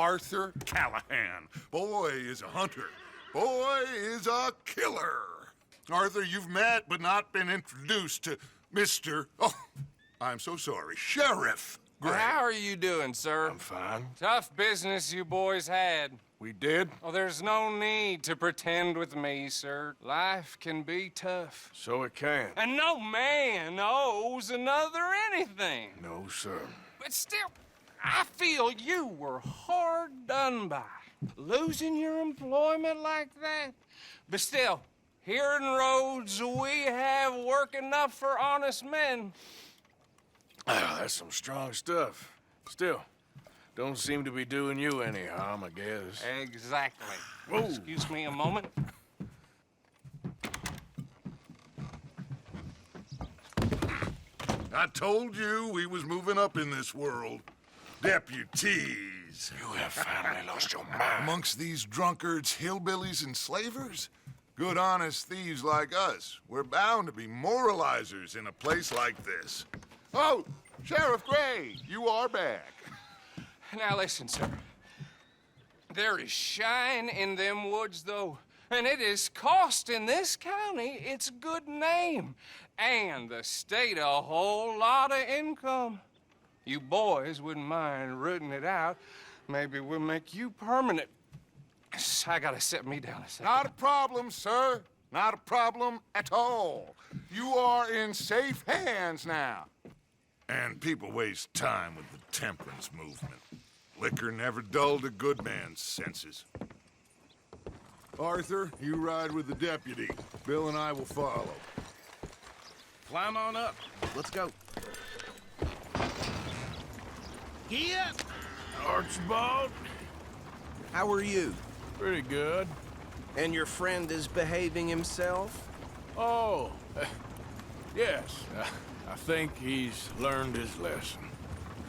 Arthur Callahan. Boy is a hunter. Boy is a killer. Arthur, you've met but not been introduced to Mr. Oh, I'm so sorry, Sheriff Gray. How are you doing, sir? I'm fine. Tough business you boys had. We did? Oh, there's no need to pretend with me, sir. Life can be tough. So it can. And no man owes another anything. No, sir. But still, I feel you were hard done by. Losing your employment like that. But still, here in Rhodes, we have work enough for honest men. Oh, that's some strong stuff. Still, don't seem to be doing you any harm, I guess. Exactly. Whoa. Excuse me a moment. I told you we was moving up in this world. Deputies. You have finally lost your mind. Amongst these drunkards, hillbillies, and slavers? Good, honest thieves like us. We're bound to be moralizers in a place like this. Oh, Sheriff Gray, you are back. Now listen, sir. There is shine in them woods, though, and it is costing this county its good name and the state a whole lot of income. You boys wouldn't mind rooting it out. Maybe we'll make you permanent. I gotta set me down a second. Not a problem, sir. Not a problem at all. You are in safe hands now. And people waste time with the temperance movement. Liquor never dulled a good man's senses. Arthur, you ride with the deputy. Bill and I will follow. Climb on up. Let's go. Yeah. Archibald? How are you? Pretty good. And your friend is behaving himself? Oh, yes. I think he's learned his lesson.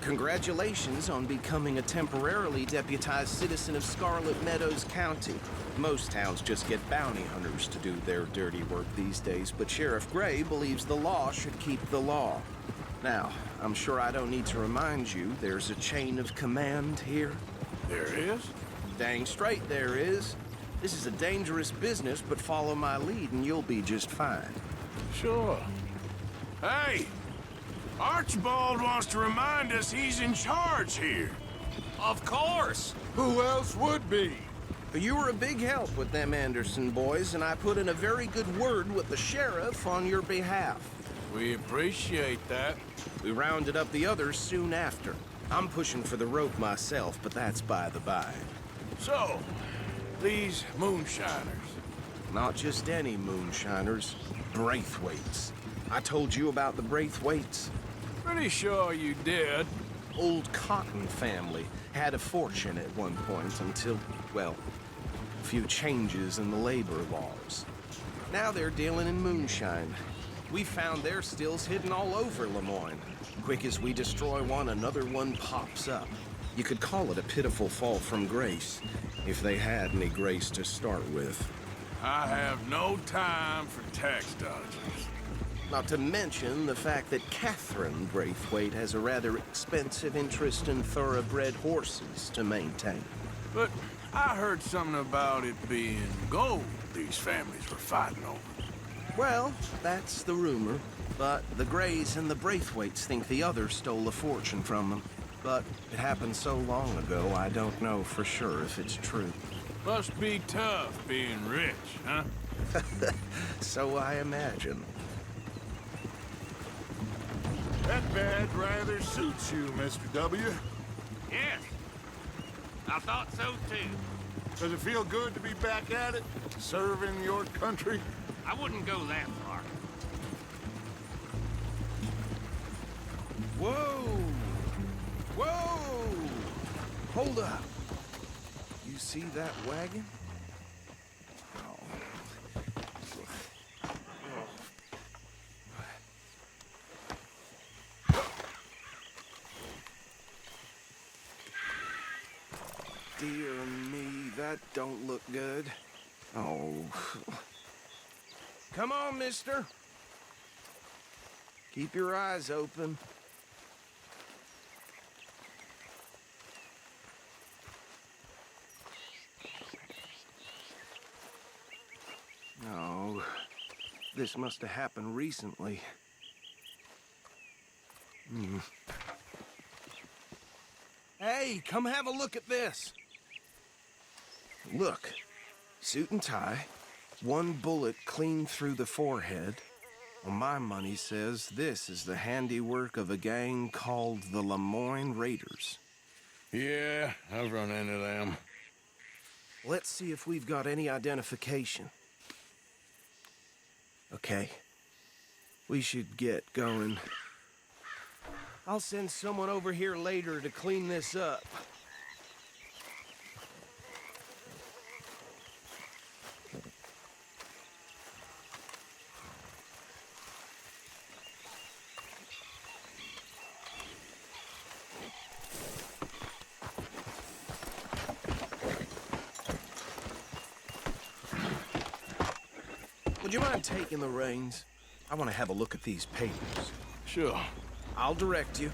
Congratulations on becoming a temporarily deputized citizen of Scarlet Meadows County. Most towns just get bounty hunters to do their dirty work these days, but Sheriff Gray believes the law should keep the law. Now, I'm sure I don't need to remind you there's a chain of command here. There is? Dang straight there is. This is a dangerous business, but follow my lead and you'll be just fine. Sure. Hey! Archibald wants to remind us he's in charge here. Of course. Who else would be? You were a big help with them Anderson boys, and I put in a very good word with the sheriff on your behalf. We appreciate that. We rounded up the others soon after. I'm pushing for the rope myself, but that's by the by. So, these moonshiners. Not just any moonshiners, Braithwaites. I told you about the Braithwaites. Pretty sure you did. Old Cotton family had a fortune at one point until, well, a few changes in the labor laws. Now they're dealing in moonshine. We found their stills hidden all over Lemoyne. Quick as we destroy one, another one pops up. You could call it a pitiful fall from grace, if they had any grace to start with. I have no time for tax dodgers. Not to mention the fact that Catherine Braithwaite has a rather expensive interest in thoroughbred horses to maintain. But I heard something about it being gold these families were fighting over. Well, that's the rumor. But the Grays and the Braithwaites think the others stole a fortune from them. But it happened so long ago, I don't know for sure if it's true. Must be tough being rich, huh? So I imagine. That badge rather suits you, Mr. W. Yes, I thought so too. Does it feel good to be back at it, serving your country? I wouldn't go that far. Whoa! Whoa! Hold up. You see that wagon? Dear me, that don't look good. Oh. Come on, mister. Keep your eyes open. this must have happened recently. Hey, come have a look at this. Look, suit and tie, one bullet clean through the forehead. Well, my money says this is the handiwork of a gang called the Lemoyne Raiders. Yeah, I've run into them. Let's see if we've got any identification. Okay. We should get going. I'll send someone over here later to clean this up. Would you mind taking the reins? I want to have a look at these papers. Sure. I'll direct you.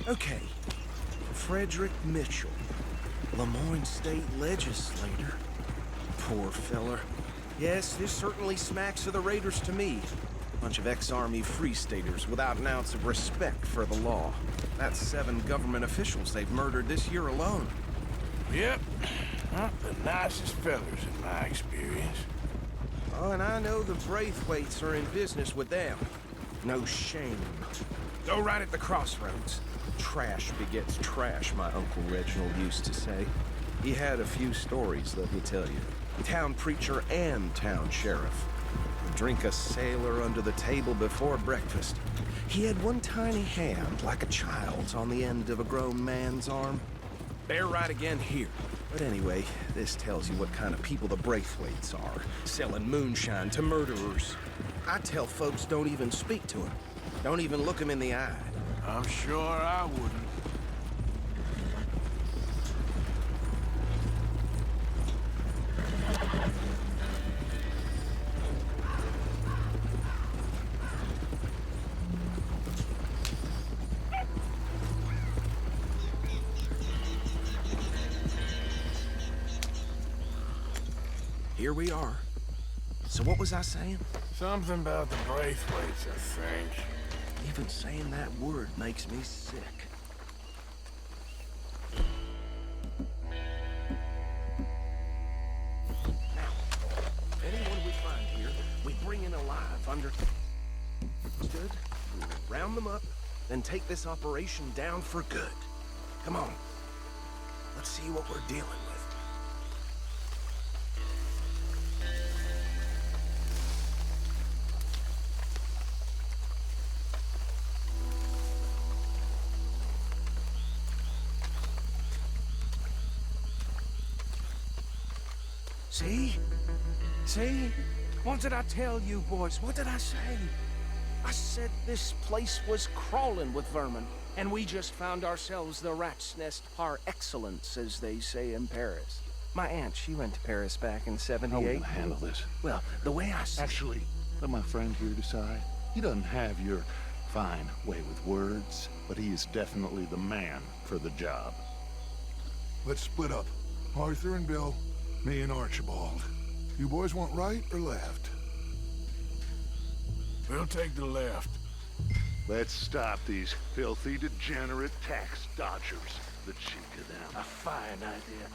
Okay. Frederick Mitchell, Lemoyne State Legislator. Poor feller. Yes, this certainly smacks of the Raiders to me. Bunch of ex-Army Free Staters without an ounce of respect for the law. That's 7 government officials they've murdered this year alone. Yep. Not the nicest fellers in my experience. Oh, and I know the Braithwaites are in business with them. No shame. Go right at the crossroads. Trash begets trash, my Uncle Reginald used to say. He had a few stories, let me tell you. Town preacher and town sheriff. Drink a sailor under the table before breakfast. He had one tiny hand, like a child's, on the end of a grown man's arm. Bear right again here. But anyway, this tells you what kind of people the Braithwaites are, selling moonshine to murderers. I tell folks don't even speak to him. Don't even look him in the eye. I'm sure I wouldn't. Here we are. So what was I saying? Something about the Braithwaites, I think. Even saying that word makes me sick. Now, anyone we find here, we bring in alive understood? We round them up, then take this operation down for good. Come on. Let's see what we're dealing with. See? See? What did I tell you, boys? What did I say? I said this place was crawling with vermin, and we just found ourselves the rat's nest par excellence, as they say in Paris. My aunt, she went to Paris back in How are we '78. gonna handle this? Well, the way I see Actually, let my friend here decide. He doesn't have your fine way with words, but he is definitely the man for the job. Let's split up. Arthur and Bill, me and Archibald. You boys want right or left? We'll take the left. Let's stop these filthy, degenerate tax dodgers. The cheek of them. A fine idea.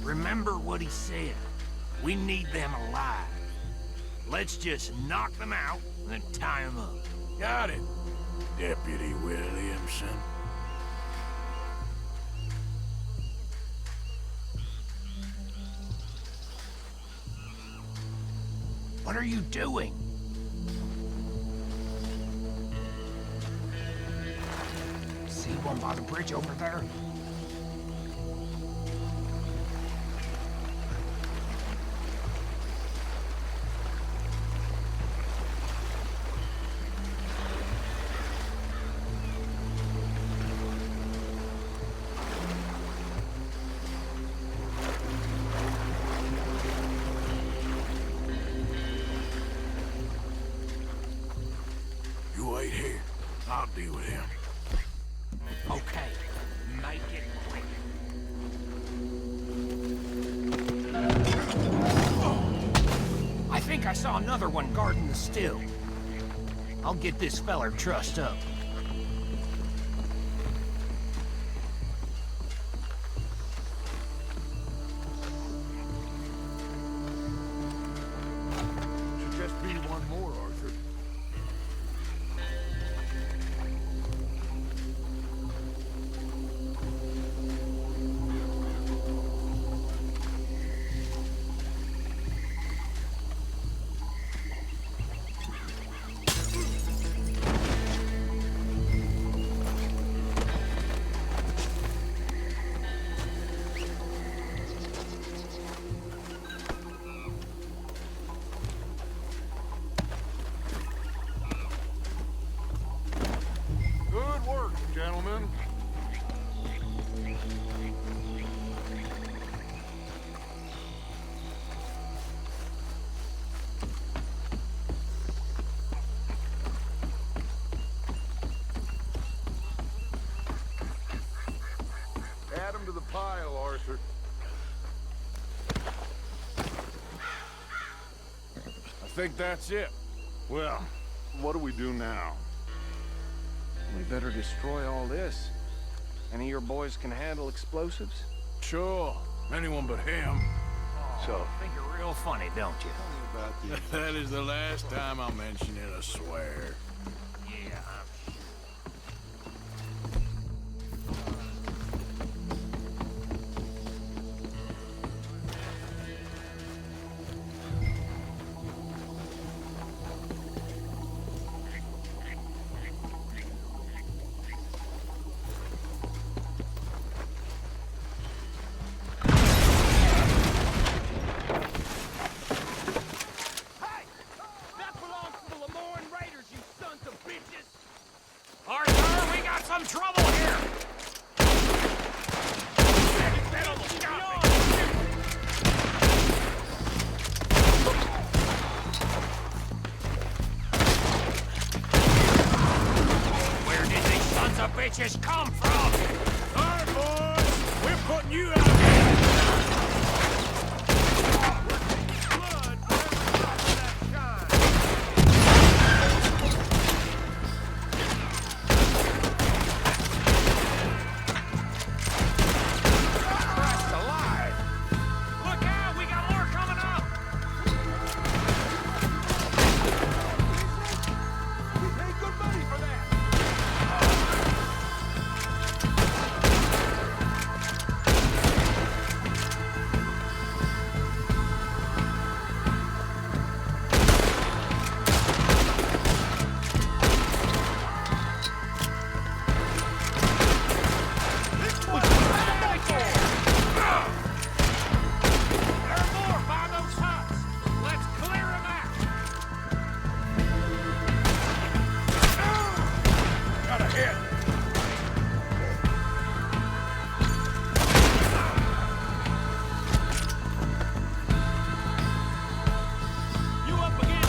Remember what he said. We need them alive. Let's just knock them out and then tie them up. Got it, Deputy Williamson. What are you doing? See one by the bridge over there? You wait here. I'll deal with him. Okay, make it quick. think I saw another one guarding the still. I'll get this feller trussed up. Should just be one more, Arthur. Good work, gentlemen. Add them to the pile, Arthur. I think that's it. Well, what do we do now? We better destroy all this. Any of your boys can handle explosives? Sure. Anyone but him. So, Think you're real funny, don't you? tell me about these. That is the last time I'll mention it, I swear. Yeah, Arthur, we got some trouble here! That almost got me. Where did these sons of bitches come from? All right, boys. We're putting you out of here. Blood for every drop of that shine. Christ alive! Look out, we got more coming up! We paid good money for that. There are more by those huts! Let's clear them out! Got a hit. You up again?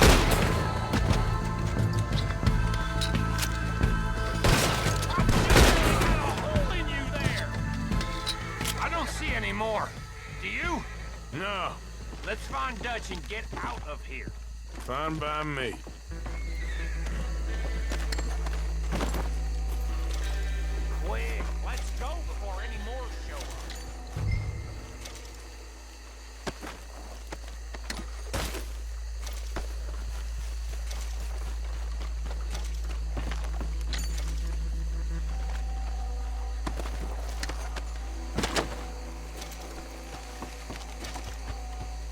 Got a hole in you there! I don't see any more. Do you? No. Let's find Dutch and get out of here. Fine by me. Quick, let's go before any more show up.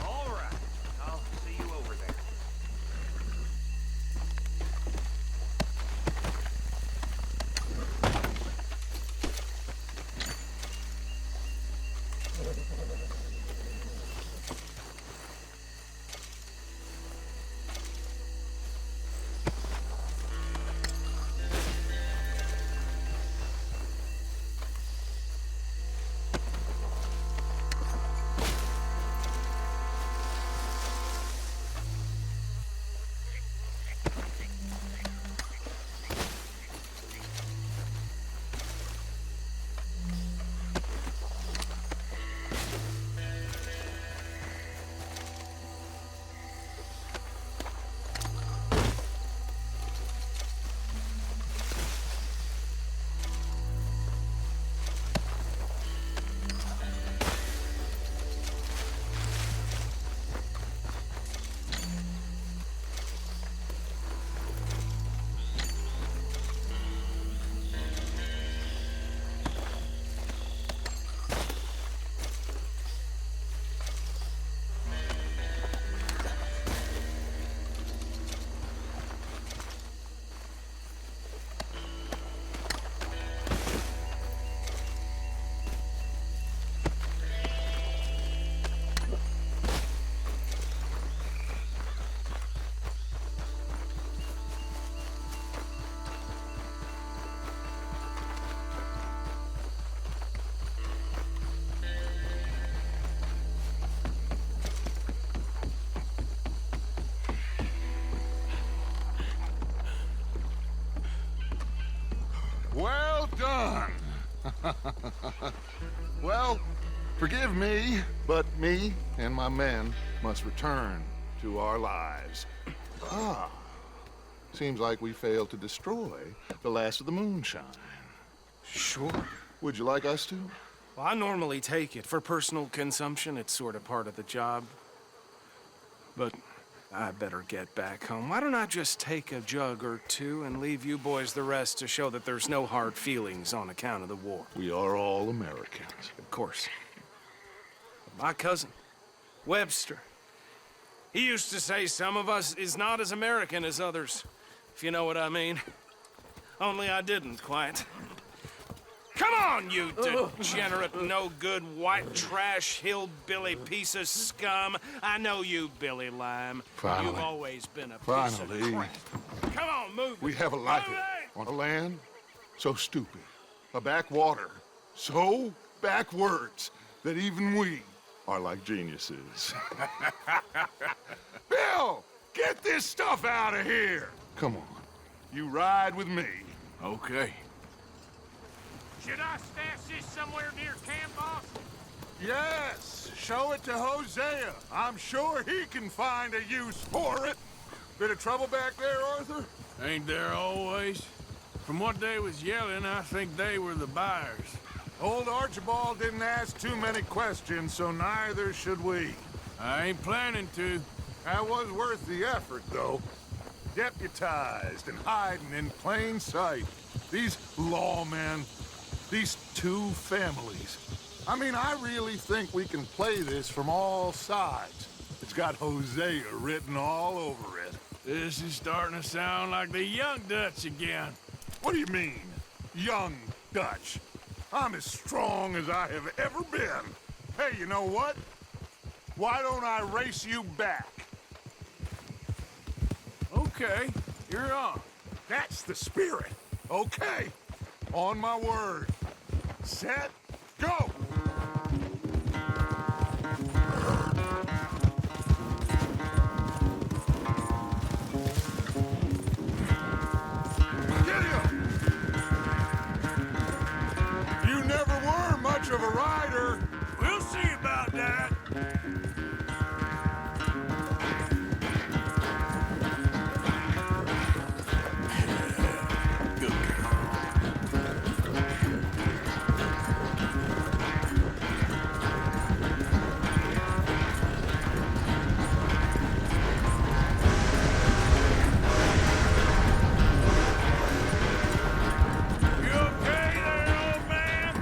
All right, I'll see you over there. Well done. Well, forgive me, but me and my men must return to our lives. Ah, seems like we failed to destroy the last of the moonshine. Sure. Would you like us to? Well, I normally take it. For personal consumption, it's sort of part of the job. But I better get back home. Why don't I just take a jug or two and leave you boys the rest to show that there's no hard feelings on account of the war? We are all Americans. Of course. My cousin, Webster, he used to say some of us is not as American as others, if you know what I mean. Only I didn't quite. Come on, you degenerate, no-good, white trash, hillbilly piece of scum. I know you, Billy Lime. Finally. You've always been a piece Finally. of crap. Come on, move We it. have a life Move it. on a land so stupid, a backwater so backwards that even we are like geniuses. Bill, get this stuff out of here. Come on, you ride with me. Okay. Should I stash this somewhere near camp, boss? Yes, show it to Hosea. I'm sure he can find a use for it. Bit of trouble back there, Arthur? Ain't there always? From what they was yelling, I think they were the buyers. Old Archibald didn't ask too many questions, so neither should we. I ain't planning to. That was worth the effort, though. Deputized and hiding in plain sight. These lawmen, these two families. I mean, I really think we can play this from all sides. It's got Hosea written all over it. This is starting to sound like the Young Dutch again. What do you mean, young Dutch? I'm as strong as I have ever been. Hey, you know what? Why don't I race you back? Okay, you're on. That's the spirit. Okay, on my word. Set, go! Get him! You never were much of a rider. We'll see about that. You okay there, old man?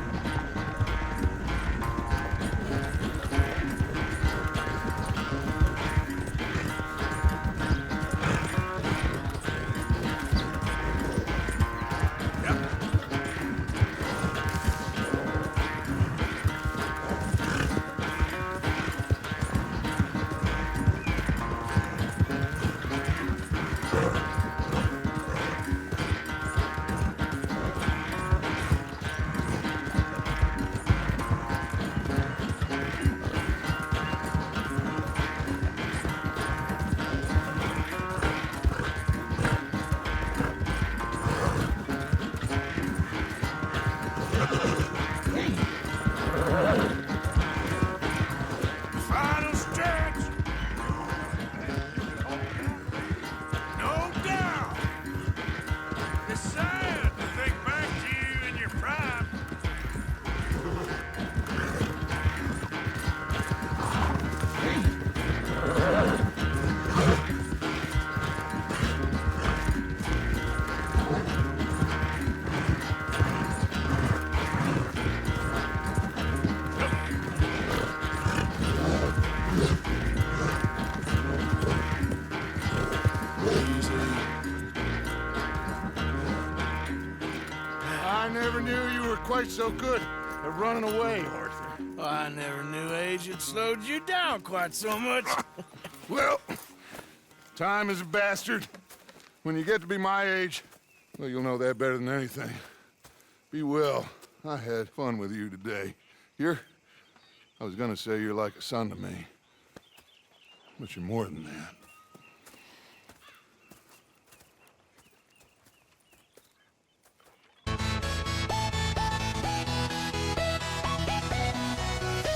Final stretch. No doubt. It's sad to think back to you in your prime. I never knew you were quite so good at running away, Arthur. I never knew age had slowed you down quite so much. Well, time is a bastard. When you get to be my age, well, you'll know that better than anything. Be well. I had fun with you today. I was gonna say you're like a son to me, but you're more than that.